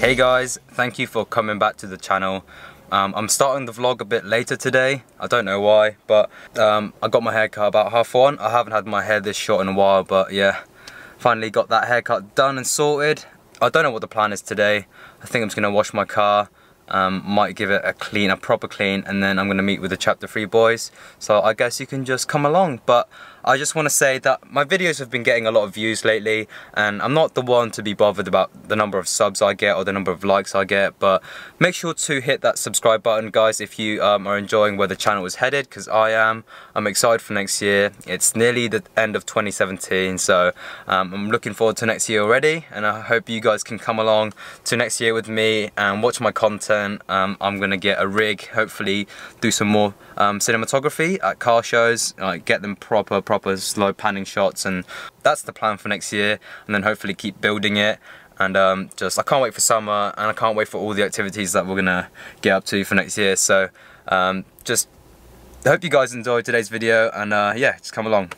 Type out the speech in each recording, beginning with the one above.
Hey guys, thank you for coming back to the channel. I'm starting the vlog a bit later today. I don't know why, but I got my hair cut about 1:30. I haven't had my hair this short in a while, but yeah, finally got that haircut done and sorted. I don't know what the plan is today. I think I'm just gonna wash my car, might give it a proper clean, and then I'm gonna meet with the chapter 3 boys. So I guess you can just come along. But I just want to say that my videos have been getting a lot of views lately, and I'm not the one to be bothered about the number of subs I get or the number of likes I get, but make sure to hit that subscribe button, guys, if you are enjoying where the channel is headed, because I am. I'm excited for next year. It's nearly the end of 2017, so I'm looking forward to next year already, and I hope you guys can come along to next year with me and watch my content. I'm gonna get a rig, hopefully do some more cinematography at car shows, get them proper slow panning shots, and that's the plan for next year, and then hopefully keep building it. And I can't wait for summer, and I can't wait for all the activities that we're gonna get up to for next year. So just hope you guys enjoyed today's video, and yeah, just come along.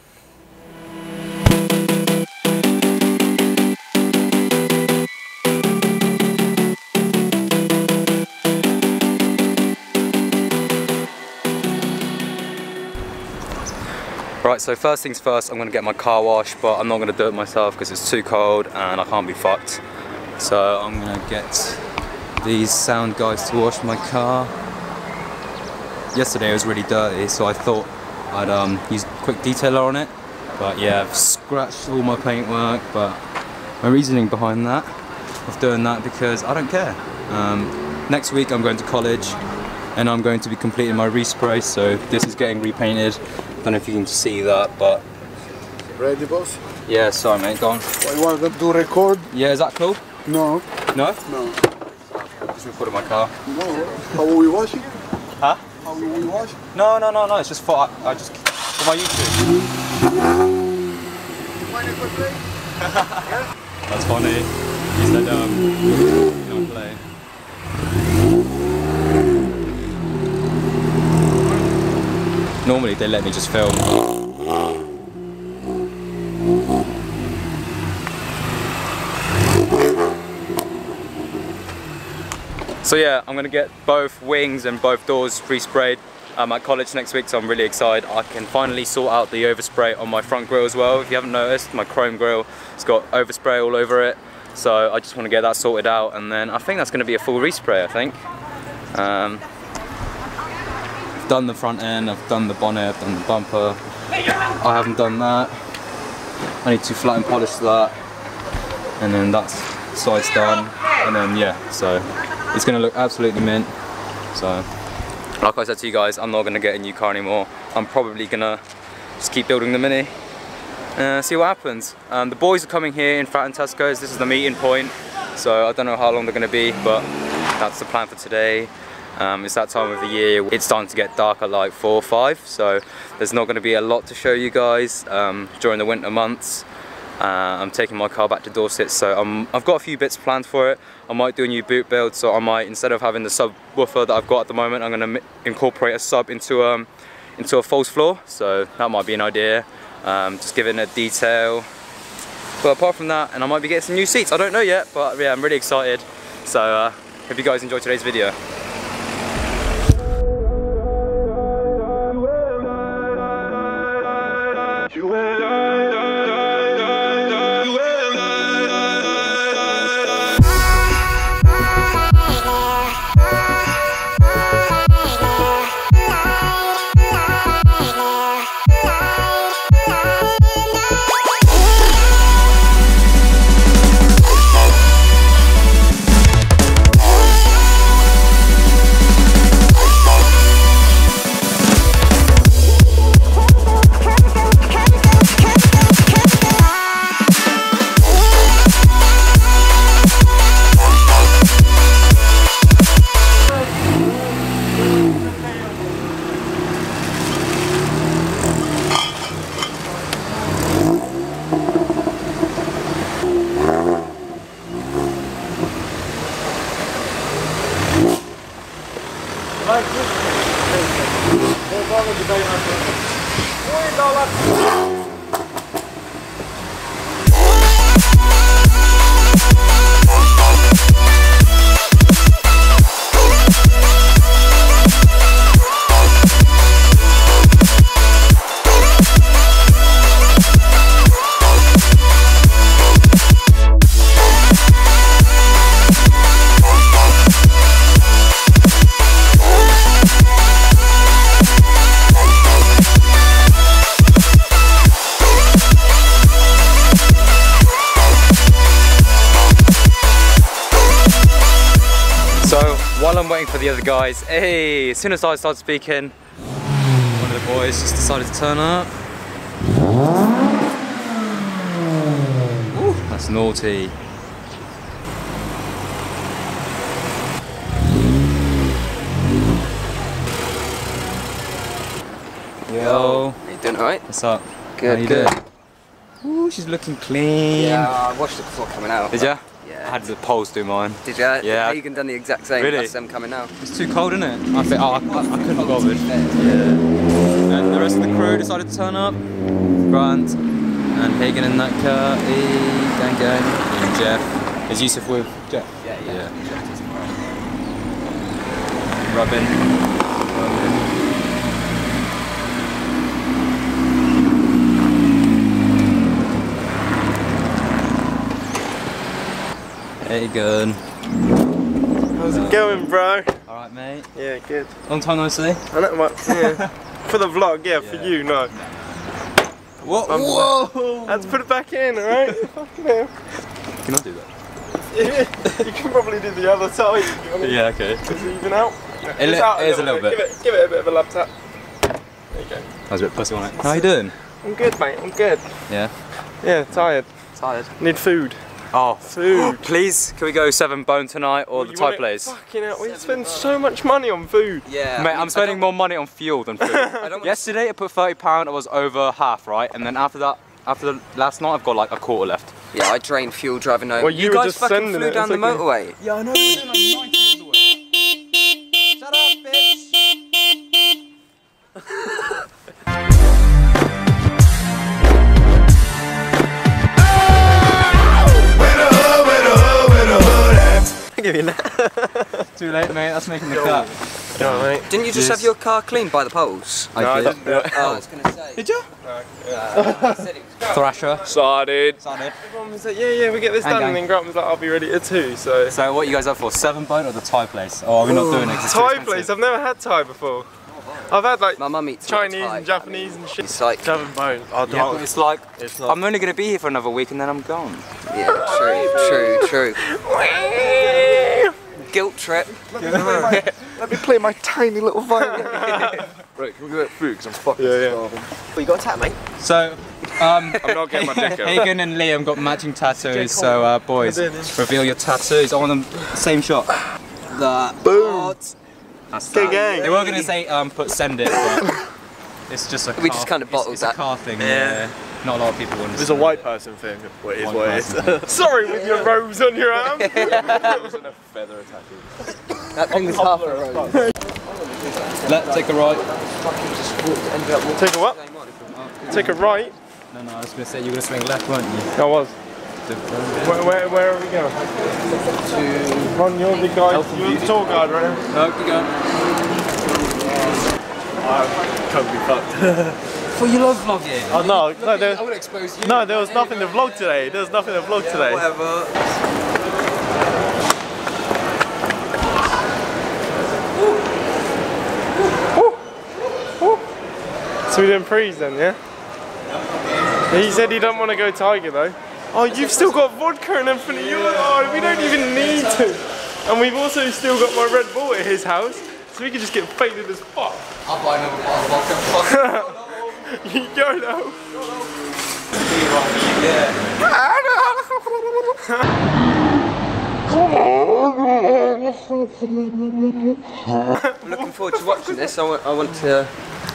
Right, so first things first, I'm going to get my car washed, but I'm not going to do it myself because it's too cold and I can't be fucked. So I'm going to get these sound guys to wash my car. Yesterday it was really dirty, so I thought I'd use a quick detailer on it. But yeah, I've scratched all my paintwork, but my reasoning behind that, of doing that, because I don't care. Next week I'm going to college and I'm going to be completing my respray, so this is getting repainted. I don't know if you can see that, but... Ready, boss? Yeah, sorry mate, go on. You want them to record? Yeah, is that cool? No. No? No. Just recording my car. No. How will we wash it? Huh? How will we wash it? No, it's just for, for my YouTube. That's funny. He said, you don't play. Normally they let me just film. So yeah, I'm gonna get both wings and both doors resprayed at college next week, so I'm really excited. I can finally sort out the overspray on my front grille as well. If you haven't noticed, my chrome grille has got overspray all over it. So I just want to get that sorted out, and then I think that's gonna be a full respray, I think. I've done the front end, I've done the bonnet, I've done the bumper. I haven't done that. I need to flatten polish that, and then that side's done, and then yeah, so it's gonna look absolutely mint. So like I said to you guys, I'm not gonna get a new car anymore. I'm probably gonna just keep building the Mini, see what happens. The boys are coming here in Fratton Tesco's. This is the meeting point, so I don't know how long they're gonna be, but that's the plan for today. It's that time of the year. It's starting to get dark at like 4 or 5, so there's not going to be a lot to show you guys during the winter months. I'm taking my car back to Dorset, so I've got a few bits planned for it. I might do a new boot build, so I might, instead of having the subwoofer that I've got at the moment, I'm going to incorporate a sub into a false floor, so that might be an idea. Just giving a detail. But apart from that, and I might be getting some new seats, I don't know yet, but yeah, I'm really excited. So hope you guys enjoyed today's video. while I'm waiting for the other guys, hey, as soon as I started speaking, one of the boys just decided to turn up. Ooh, that's naughty. Yo. How you doing, alright? What's up? Good, How you good. doing? Ooh, she's looking clean. Yeah, I watched it before coming out. Did ya? Yeah. I had the poles do mine. Did ya? Yeah. Hagen done the exact same. Really? That's them coming out. It's too cold, isn't it? I think, I couldn't be bothered. Yeah. And the rest of the crew decided to turn up. Grant and Hagen in that car. Hey, gang. And Jeff. Is Yusuf with Jeff? Yeah. Robin. Hey, good. How's it going, bro? Alright, mate. Yeah, good. Long time no see. I know what, yeah. For the vlog, yeah, for you, no. Whoa! Let's put it back in, alright? Fucking hell. Can I do that? Yeah, you can probably do the other side. Yeah, okay. Is it even out? It is a little bit. Give it a bit of a lap tap. There you go. I was a bit pussy on it. How you doing? I'm good, mate, I'm good. Yeah. Yeah, tired. Tired. Need food. Oh, Food. please, can we go 7 Bone tonight or the You Thai want it- place? Fucking hell, we spend so much money on food. Yeah. Mate, I'm spending more money on fuel than food. Yesterday I put £30, I was over half, right? And then after the last night I've got like a quarter left. Yeah, I drained fuel driving home. Well, you you were guys just fucking sending flew it, down it's the okay. motorway. Yeah, I know, we're doing like 90 on the way. Shut up, bitch! Give you that. Too late, mate, that's making the cut. No, mate. Didn't you just have your car cleaned by the poles? No, I didn't do it. Oh, I was gonna say. Did you? Thrasher. Started. Started. Everyone was like, yeah, we get this done, gang. and then Grant was like, I'll be ready at 2, so. So what are you guys up for? 7 Bone or the Thai place? Oh, are we not doing it? 'Cause it's too Thai expensive. place, I've never had Thai before. I've had like My mum eats a lot of Chinese Thai. and Japanese and shit. It's like, 7 Bone. Oh, Yeah, but it's like, It's not. I'm only going to be here for another week and then I'm gone. yeah, true. Guilt trip. Let me play my tiny little violin. Right, can we go get food? Because I'm fucking starving. Well, you got a tat, mate? So, I'm not getting my dick out. Hagen and Liam got matching tattoos, so boys, reveal your tattoos. I want them same shot. Boom. That's Gang, gang. They were going to say put send it, but it's just a car. We just kind of bottled it's that. a car thing, Yeah. Not a lot of people want to If it's a white person thing, what it is, White what it is. person Sorry, with your rose on your arm. That thing was half a road. Take a right. Take a what? Take a right? No, I was going to say you were going to swing left, weren't you? I was. Where are we going? Ron, you're the guy, you're the tour guide right now. No, keep going. Can't be fucked. Well, you love vlogging. Oh no, there, I would expose you. no, there was nothing to vlog today. There was nothing to vlog today. Whatever. So we're doing prees then, yeah? He said he don't want to go tiger though. Oh, you've still got vodka and everything. Oh, we don't even need to. And we've also still got my Red Bull at his house, so we can just get faded as fuck. I'll buy another bottle of vodka. YOLO. I'm looking forward to watching this. I want to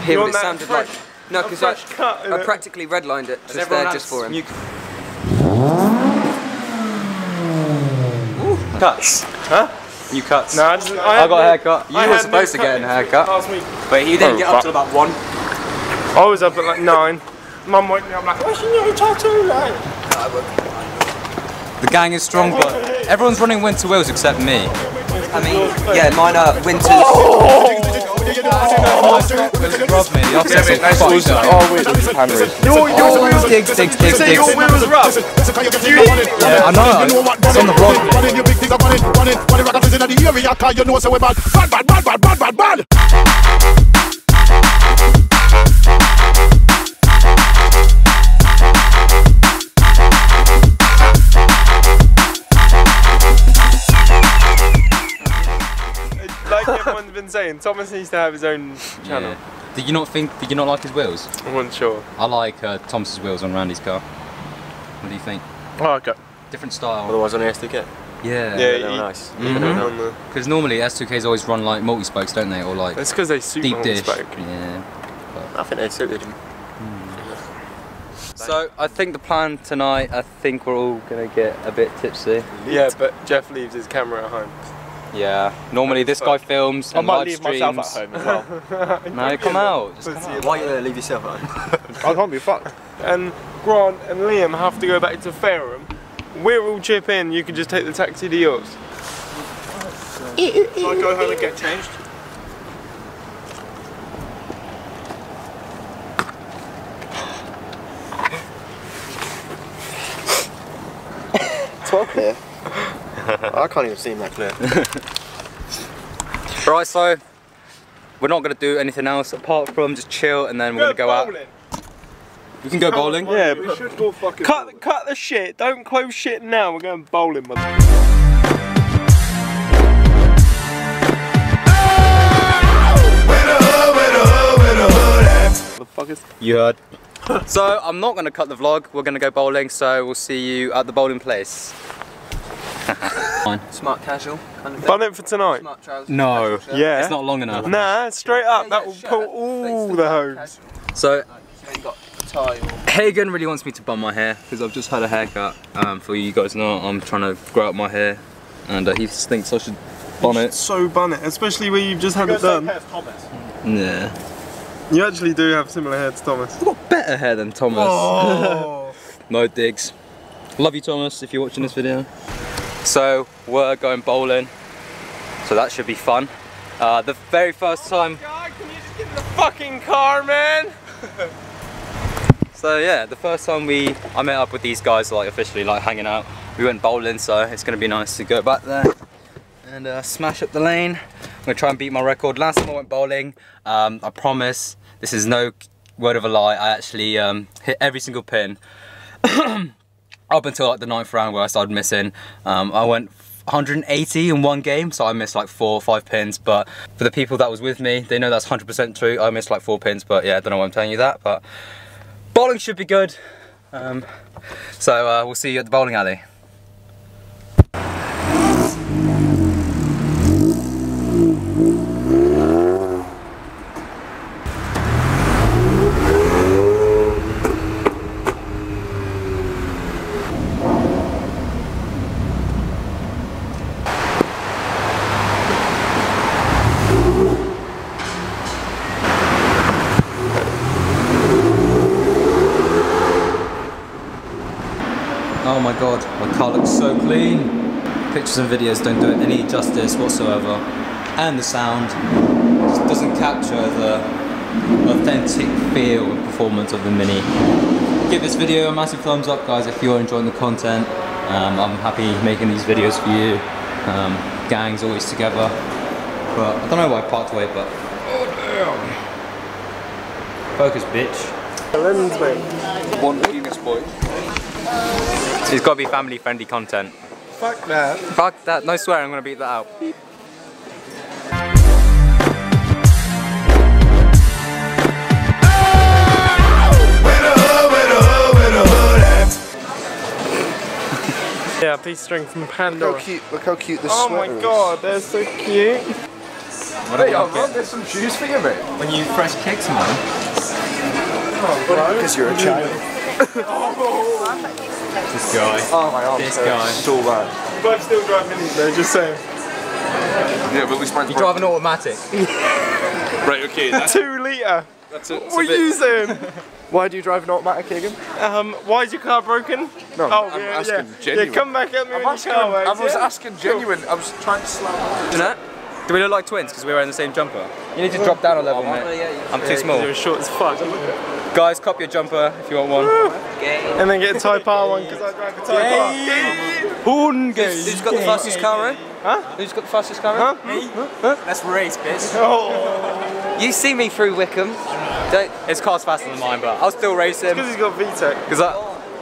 hear You what want it that sounded fresh- like. No, because fresh cut, I innit? practically redlined it just there, just for him. Cuts. Huh? New cuts. No, I got a haircut. You were supposed to get a haircut. last week. But he didn't get up till about 1. I was up at like 9. Mum woke me up like, what's your new tattoo like? The gang is strong, but everyone's running winter wheels except me. I mean, yeah, mine are winters. Rob me, the offset's all fucked up. Oh wait, there's cameras. Your wheels, Digs. say your wheels rough. Yeah, I know. It's on the vlog. like everyone's been saying, Thomas needs to have his own channel. Yeah. Did you not like his wheels? I wasn't sure. I like Thomas's wheels on Randy's car. What do you think? Oh, okay. Different style. Otherwise on the S2K. Yeah. They're nice. Because normally S2Ks always run like multi-spokes, don't they? Or like It's because they suit deep dish. spoke. Yeah. I think they suited him. So I think the plan tonight, I think we're all gonna get a bit tipsy. Yeah, but Jeff leaves his camera at home. Yeah. Normally this guy films and live streams. myself at home as well. No, come out. Just come out. Why are you going to leave yourself at home? I can't be fucked. And Grant and Liam have to go back to Fareham. We'll all chip in, you can just take the taxi to yours. Shall I go home and get changed? It's well clear. I can't even see him that clear. Right, so we're not gonna do anything else apart from just chill, and then we're gonna go out. We can go bowling. Yeah, We should go fucking cut the shit. Don't close shit now. We're going bowling, mother. Motherfuckers. You heard. So I'm not gonna cut the vlog. We're gonna go bowling. So we'll see you at the bowling place. Fine. Smart casual kind of thing. Bun it for tonight. Smart trousers. No. casual shirt. Yeah. It's not long enough. Nah, straight up. Yeah, That yeah, will shirt, pull but all still the casual. homes. So So you got a tie or... Hagen really wants me to bun my hair because I've just had a haircut. For you guys know, I'm trying to grow out my hair, and he thinks I should bun it. So bun it, especially where you've just had it done. Yeah. You actually do have similar hair to Thomas. I've got better hair than Thomas. Oh. No digs. Love you, Thomas, if you're watching this video. So we're going bowling, so that should be fun. The very first time. God, can you just get in the fucking car, man? So yeah, the first time I met up with these guys, like officially, like hanging out. We went bowling, so it's gonna be nice to go back there and smash up the lane. I'm gonna try and beat my record. Last time I went bowling, I promise, this is no word of a lie, I actually hit every single pin. Up until like the 9th round where I started missing. I went 180 in one game, so I missed like 4 or 5 pins, but for the people that was with me, they know that's 100% true. I missed like 4 pins, but yeah, I don't know why I'm telling you that, but bowling should be good. So we'll see you at the bowling alley. Oh my god, my car looks so clean. Pictures and videos don't do it any justice whatsoever. And the sound just doesn't capture the authentic feel and performance of the Mini. Give this video a massive thumbs up, guys, if you're enjoying the content. I'm happy making these videos for you. Gang's always together. But I don't know why I parked away, but... Oh damn. Focus, bitch. Lens, mate. One penis boy. It's got to be family friendly content. Fuck that. Fuck that, no swearing, I'm going to beat that out. Beep. Yeah, piece of string from Pandora. Look how cute this Oh sweater my god, they're so cute. What do you like there's some shoes for you, mate. when you fresh kicks, man? Because you're a child. This guy. Oh my arms. This guy. So bad. You both still drive minis though, just saying. Yeah, but at least mine's You drive an automatic. Right, okay. That's 2 litre. That's it. What are you saying? Why do you drive an automatic, Hagen? Why is your car broken? No, Oh, I'm yeah, asking yeah. genuine. Yeah, come back at me I'm when asking, your car works, I was yeah? asking genuine. I was trying to slap. You know? Do we look like twins because we're wearing the same jumper? You need to drop down a level, mate. I'm too small. You're short as fuck. Guys, copy your jumper if you want one. And then get a Type R one because I drive a Type R. Who's got the fastest car, eh? Huh? Who's got the fastest car? Huh? Me? Let's race, bitch. Oh. You see me through Wickham. Don't... His car's faster than mine, but I'll still race him. Because he's got VTEC. Because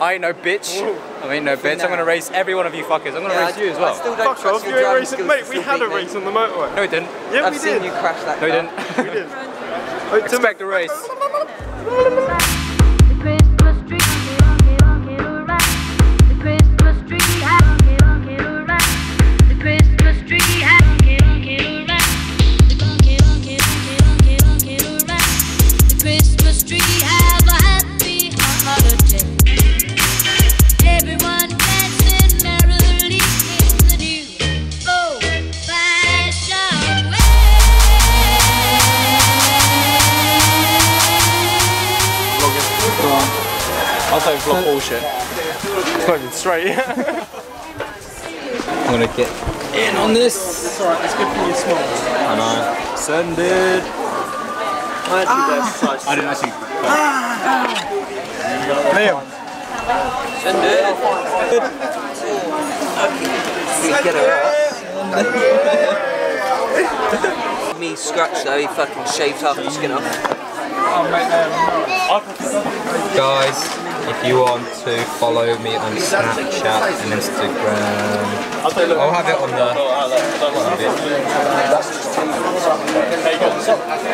I ain't no bitch. I ain't no bitch. I'm gonna race every one of you fuckers. I'm gonna race you as well. I still don't Fuck trust off, your you ain't driving racing. skills Mate, to we still had a beat me. race on the motorway. No, we didn't. Yeah, I've we seen did. you crash that No, we car. didn't. We did. Expect a race. I'll take vlog bullshit. It's not even straight. I'm gonna get in on this. It's alright, it's good for you small. I know. Send it. I didn't actually. Liam. Send it. Get her up. Me scratch though, he fucking shaved half the skin off. Guys, if you want to follow me on Snapchat and Instagram, I'll have it on the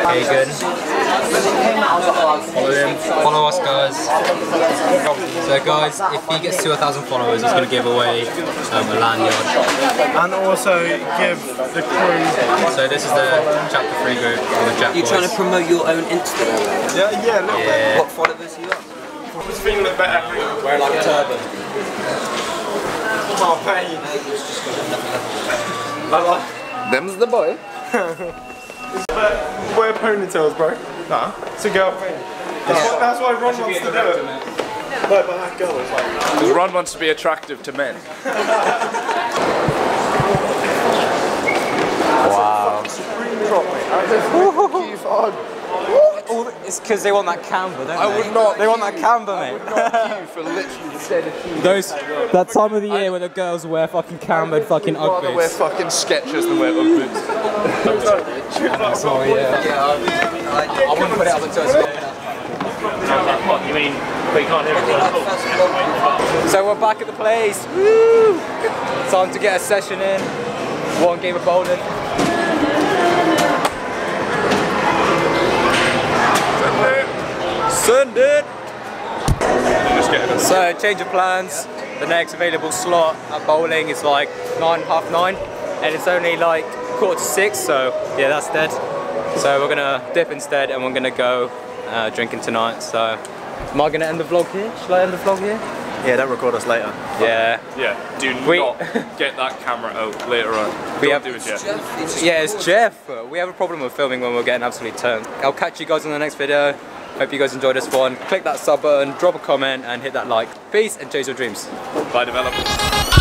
Hagen. Follow him. Follow us, guys. So guys, if he gets to 1,000 followers, he's going to give away a lanyard. And also give the crew. So this is the chapter 3 group of the Jack You're Boys. trying to promote your own Instagram. Yeah, a little bit. What followers are you up? It's feeling a bit better. Wear like a turban. Oh, mate. Them's the boy. Wear ponytails, bro. Nah, it's a girl thing. That's why Ron wants to do it. No, but that girl is like... Because Ron wants to be attractive to men. Wow. Supreme drop, mate. Keep on. It's because they want that camber, don't they? I would not. They want that camber, mate. Queue for literally the dead of queue. That time of the year where the girls wear fucking cambered fucking I'd rather wear Ugg fucking Skechers than wear Ugg boots. Oh yeah. I wouldn't put it up until it's What, you mean, but you can't hear it? So we're back at the place. Woo! Time to get a session in. One game of bowling. Send it! So change of plans. The next available slot at bowling is like 9, half 9, and it's only like 5:45, so yeah, that's dead. So we're gonna dip instead, and we're gonna go drinking tonight. So am I gonna end the vlog here? Shall I end the vlog here? Yeah, don't record us later. Yeah. Yeah, do not get that camera out later on. Don't do it yet. Yeah, it's Jeff. We have a problem with filming when we're getting absolutely turned. I'll catch you guys in the next video. Hope you guys enjoyed this one. Click that sub button, drop a comment, and hit that like. Peace and chase your dreams. Bye, developers.